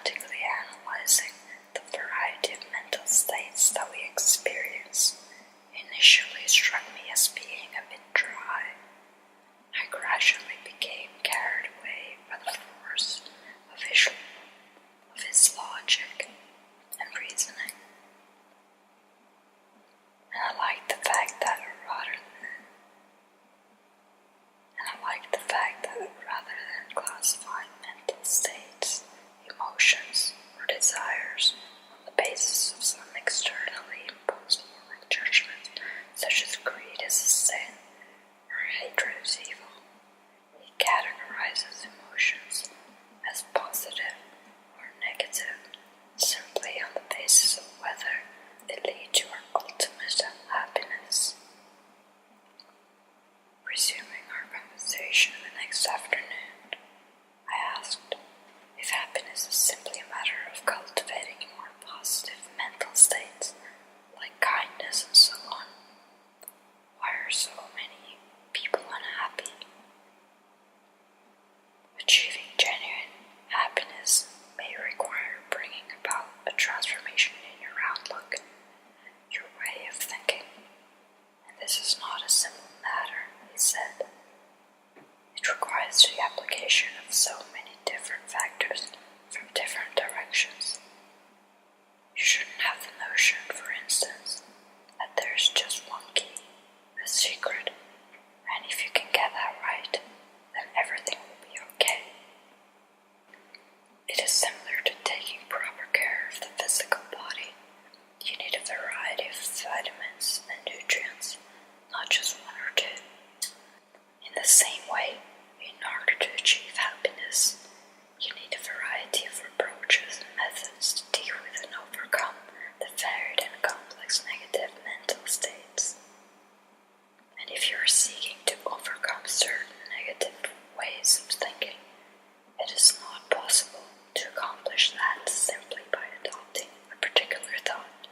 systematically analyzing the variety of mental states that we experience initially struck me as being a bit dry. I gradually became carried away by the force of his logic and reasoning. And I liked the fact that rather than classifying mental states, emotions, or desires on the basis of some externally imposed moral judgment, such as greed is a sin or hatred is evil, he categorizes emotions as positive or negative simply on the basis of whether they lead to our ultimate happiness. Resuming our conversation the next afternoon, I asked if happiness is simply a matter of cultivating more positive mental states like kindness and so on. Why are so many people unhappy? Achieving genuine happiness may require bringing about a transformation in your outlook, your way of thinking, and this is not a simple matter, he said. It requires the application of so many different factors from different directions. You shouldn't have the notion, for instance, that there's just one key, a secret, and if you can get that right, then everything will be okay. It is similar to taking proper care of the physical body. You need a variety of vitamins and nutrients, not just one or two. In the same way, in order to achieve happiness, you need a variety of approaches and methods to deal with and overcome the varied and complex negative mental states. And if you are seeking to overcome certain negative ways of thinking, it is not possible to accomplish that simply by adopting a particular thought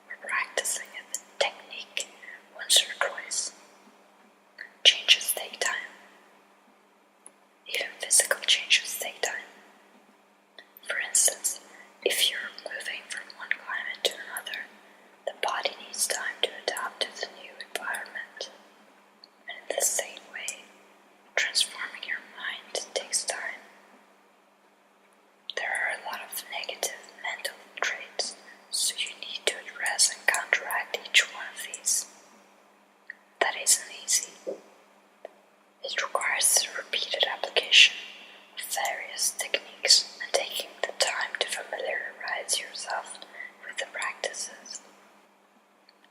or practicing a technique once or twice. Changes take time. Even physical changes take time. For instance, if you're moving from one climate to another, the body needs time to adapt to the new environment. And in the same way, transforming your mind takes time. There are a lot of negative mental traits, so you need to address and counteract each one of these. That isn't easy. It requires the repeated application of various techniques and taking the time to familiarize yourself with the practices.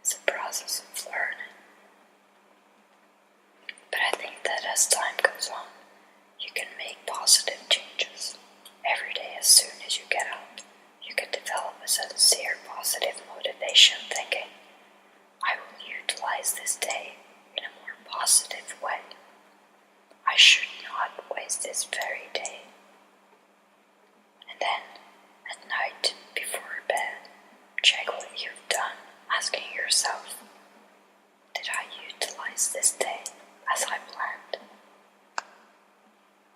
It's a process of learning. But I think that as time goes on, you can make positive changes. Every day as soon as you get up, you can develop a sincere positive motivation thinking, I will utilize this day in a more positive way. I should not waste this very day. And then, at night, before bed, check what you've done, asking yourself, did I utilize this day as I planned?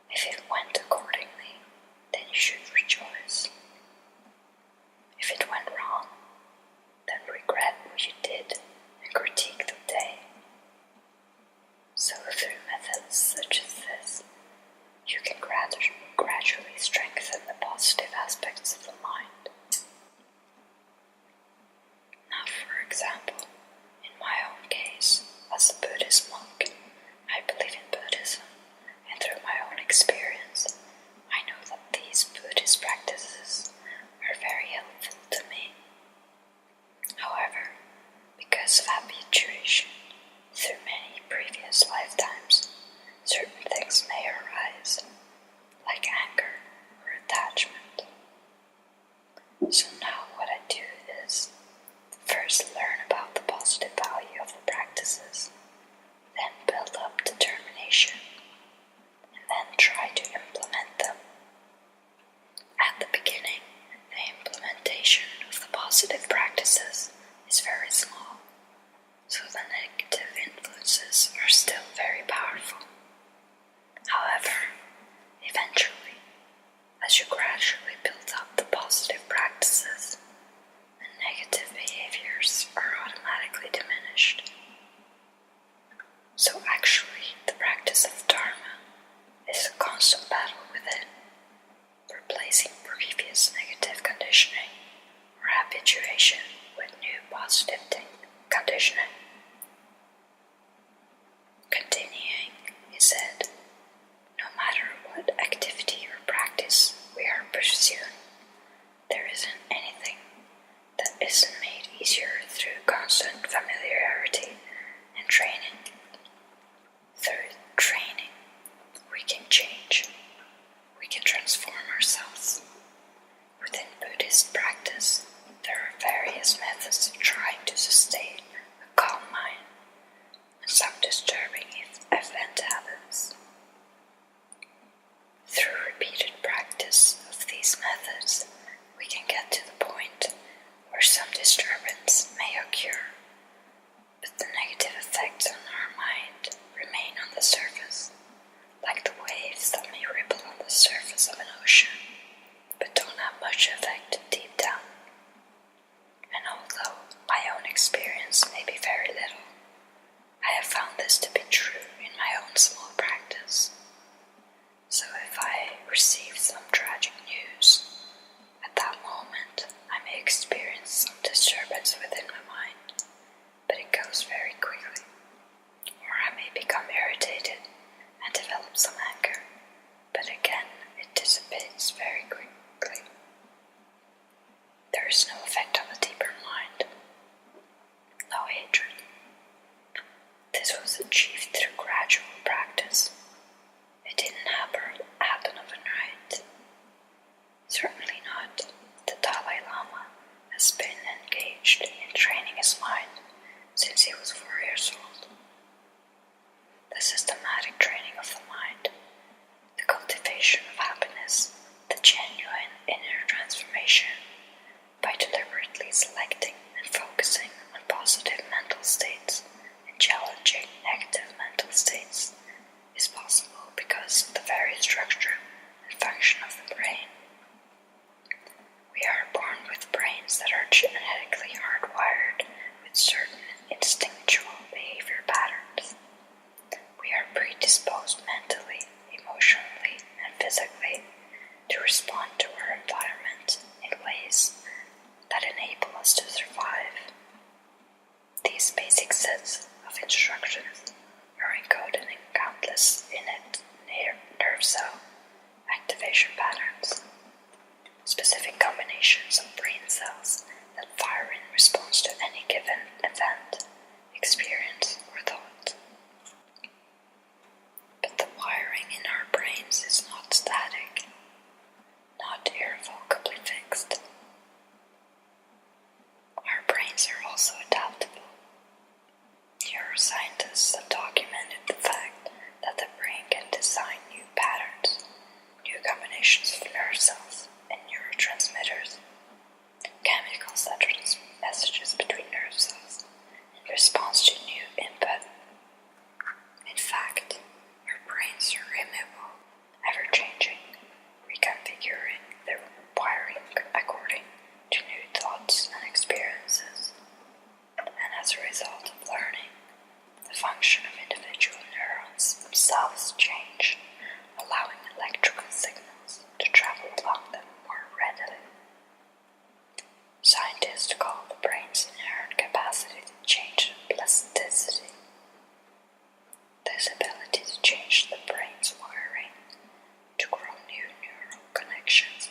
If it went accordingly, then you should rejoice. If it went wrong, then regret what you did and critique the day. So through methods such as this, you can gradually strengthen the positive aspects of the mind. Now, for example, in my own case, as a Buddhist monk, I believe in Buddhism, and through my own experience, I know that these Buddhist practices are very helpful to me. However, because of habituation, through many previous lifetimes, certain things may arise, like anger or attachment. So now what I do is first learn about the positive value of the practices, then build up determination, and then try to implement them. At the beginning, the implementation of the positive practices is very small, so the negative influences are still very powerful. However, eventually, as you gradually build up the this practice, there are various methods of trying to sustain a calm mind when some disturbing event happens. Through repeated practice of these methods, we can get to the point where some disturbance may occur, but the negative effects on our mind remain on the surface, like the waves that may ripple on the surface of an ocean, but don't have much effect deep down. And although my own experience may be very little, I have found this to be true in my own small practice. So if I receive some tragic news, at that moment I may experience some disturbance within my mind, but it goes very quickly, or I may become irritated and develop some anger, but again it dissipates very quickly. There is no effect on the deeper mind, no hatred. This was achieved through gradual practice. It didn't happen overnight. Certainly not. The Dalai Lama has been engaged in training his mind since he was 4 years old. The systematic training of the mind, the cultivation of happiness, the genuine inner transformation, by deliberately selecting and focusing on positive mental states and challenging negative mental states, is possible because of the very structure and function of the brain. We are born with brains that are genetically hardwired with certain instinctual behavior patterns. We are predisposed mentally, emotionally, and physically to respond to our environment in ways that enable us to survive. These basic sets of instructions are encoded in countless innate nerve cell activation patterns, specific combinations of brain cells that fire in response to any given event, experience, or thought. But the wiring in our brains is not static, not irrevocably fixed. Our brains are also adaptable. Neuroscientists have documented the fact that the brain can design new patterns, new combinations of nerve cells and neurotransmitters, chemicals that transmit messages between nerve cells in response to new input. In fact, our brains are immutable, ever-changing, reconfiguring their wiring according to new thoughts and experiences. And as a result of learning, the function of individual neurons themselves change, allowing electrical signals to travel along them more readily. Scientists call the brain's inherent capacity to change plasticity. This ability to change the brain's wiring to grow new neural connections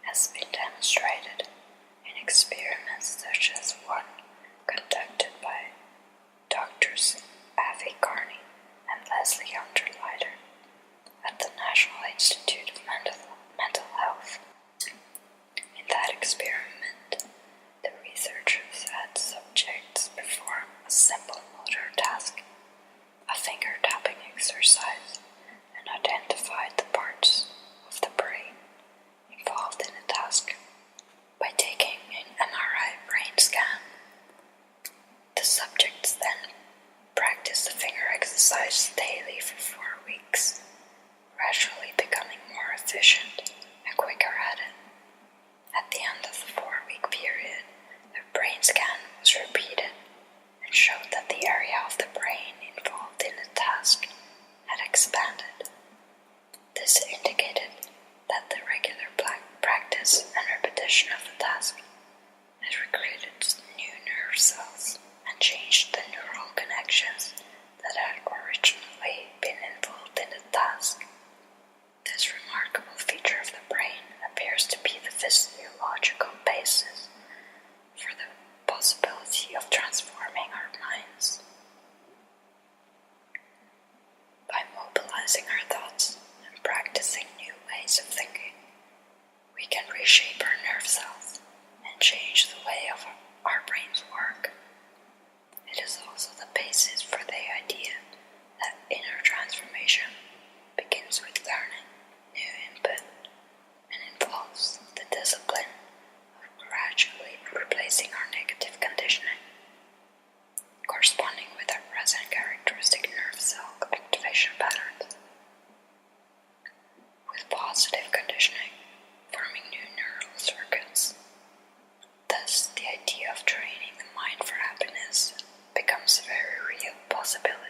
has been demonstrated in experiments such as one conducted by Drs. Avi Carney and Leslie Unterleider at the National Institute of Mental Health. In that experiment, the researchers had subjects perform a simple motor task, a finger tapping exercise, and identified the parts of the brain involved in the task by taking an MRI brain scan. The subjects then practiced the finger exercise daily for 4 weeks, gradually becoming more efficient and quicker at it. At the end of the 4-week period, the brain scan was repeated and showed that the area of the brain involved in the task had expanded. This indicated that the regular practice and repetition of the task had recruited new nerve cells and changed the neural connections that had originally been involved in the task. This remarkable feature of the brain appears to be the physiological basis for the possibility of transforming our minds. By mobilizing our thoughts and practicing new ways of thinking, we can reshape shape our nerve cells and change the way of our brains work. It is also the basis for the idea that inner transformation begins with learning new input and involves the discipline of gradually replacing our negative conditioning, corresponding with our present characteristic nerve cell activation patterns, with positive conditioning forming new neural circuits. Thus, the idea of training the mind for happiness becomes a very real possibility.